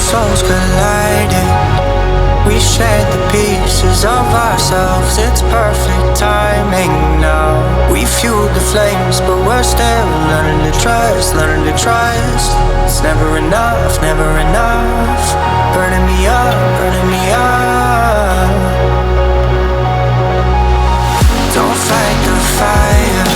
souls colliding. We shared the pieces of ourselves. It's perfect timing now. We fueled the flames, but we're still learning to trust, learning to trust. It's never enough, never enough. Burning me up, burning me up. Don't fight the fire.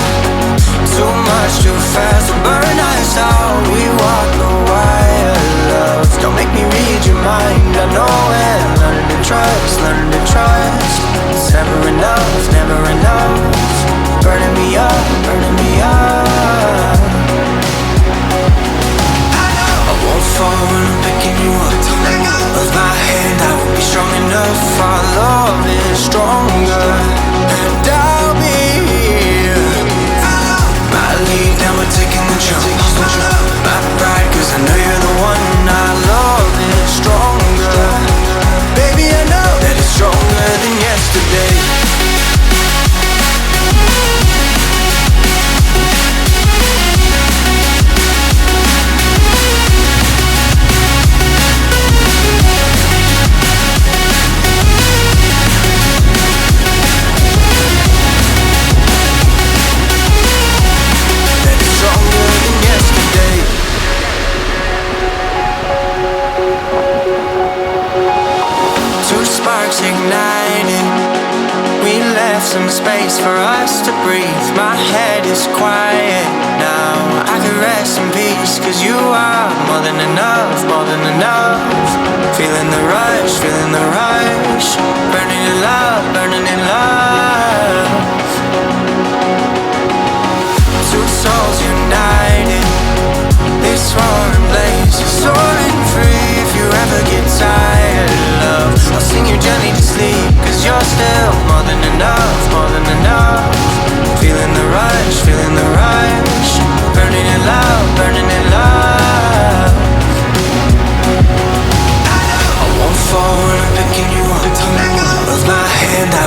Too much, too fast, will burn us out. We walk the wire, love. Don't make me read your mind. I know it. Learning to trust, learning to trust. It's never enough, never enough. Burning me up, burning me up. I won't fall when I'm picking you up. Of my hand, I won't be strong enough. Our love is stronger, and I'll be here. My lead, now we're taking the jump. My pride, cause I know you're the one. Our love is stronger. Baby, I know that it's stronger than yesterday. Ignited, we left some space for us to breathe. My head is quiet now. I can rest in peace, cause you are more than enough, more than enough. Feeling the rush, feeling the rush. Burning in love, burning in love. Two souls united. This roaring blaze is soaring free. If you ever get tired, love, I'll sing you gently to sleep. Cause you're still more than enough, more than enough. Feeling the rush, feeling the rush. Burning in love, burning in love. I won't fall when I'm picking you up. Of my hand, I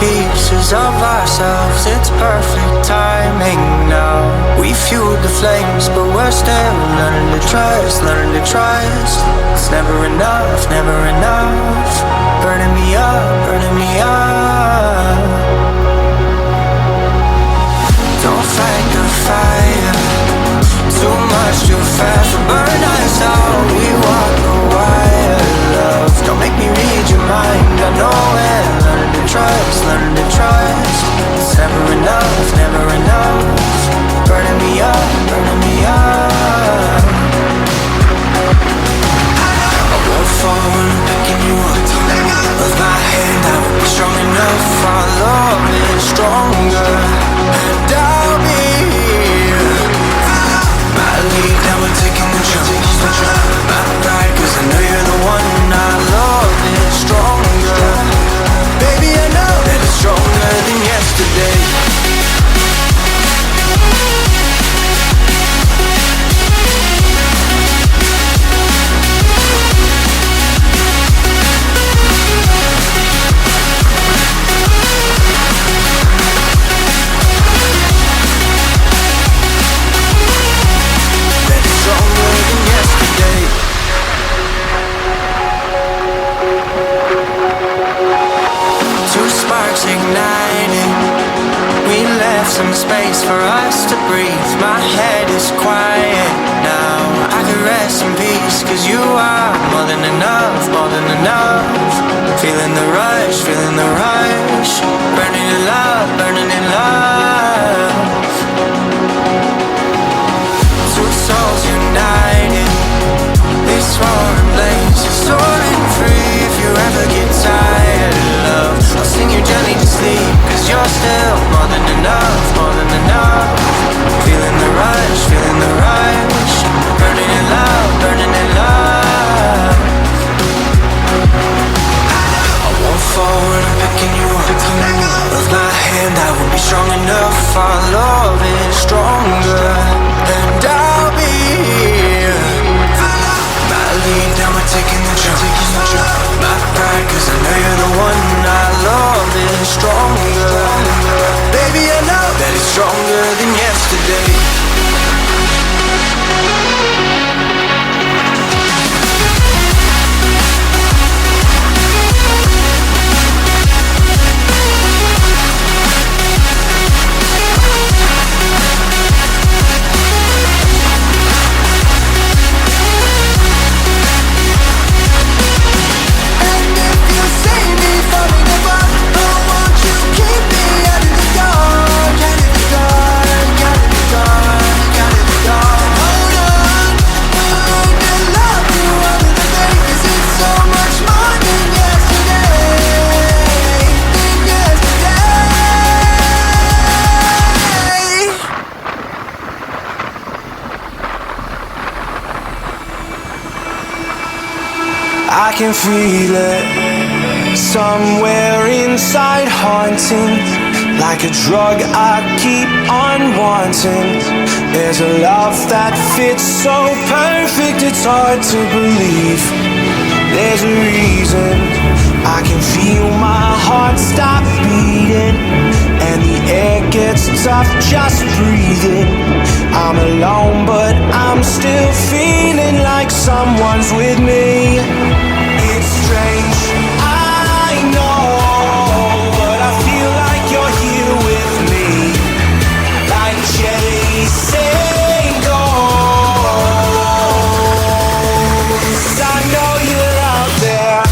pieces of ourselves. It's perfect timing now. We fueled the flames, but we're still learning to trust, learning to trust. It's never enough, never enough. Burning me up, burning me up. Don't fight the fire, too much too fast will burn us out. We walk the wire, love. Don't make me read your mind, I know it. Learning to trust, learning to trust. It's never enough, never enough. Burning me up, burning me up. I won't fall when I'm picking you up. With my hand I won't be strong enough. Our love is stronger, and I'll be here. My lead, now we're taking the jump. My pride, cause I know you're the one. Our love is stronger. Baby, I know that it's stronger than yesterday. Ignited, we left some space for us to breathe. My head is quiet now, I can rest in peace. Cause you are more than enough, more than enough. Feeling the rush, feeling the rush. Burning in love, burning in love. Two souls united, this roaring blaze is soaring free. If you ever get tired, love, I'll sing you gently to sleep. Cause you're still more than enough, more than enough. Feeling the rush, feeling the rush. Burning in love, burning in love. I won't fall when I'm picking you up. With my hand I won't be strong enough. Our love is stronger, and I'll be here. My lead, now we're taking the jump. My pride, cause I know you're the one. Our love is stronger. Baby, I know that it's stronger than yesterday. I can feel it somewhere inside, haunting. Like a drug I keep on wanting. There's a love that fits so perfect, it's hard to believe. There's a reason I can feel my heart stop beating, and the air gets tough just breathing. I'm alone but I'm still feeling like someone's with me. It's strange, I know, but I feel like you're here with me. Like chasing ghosts, I know you're out there.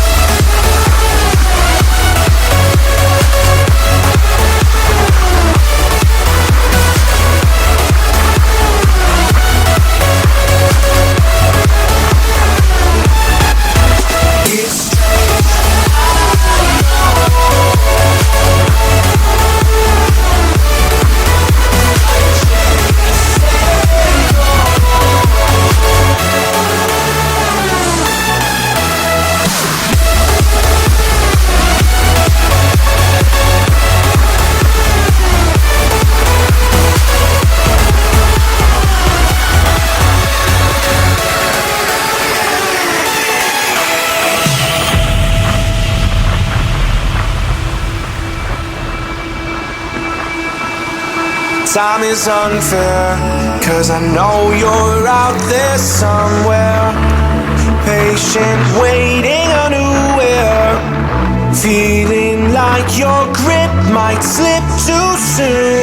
time is unfair, 'cause I know you're out there somewhere, patient, waiting unaware, feeling like your grip might slip too soon.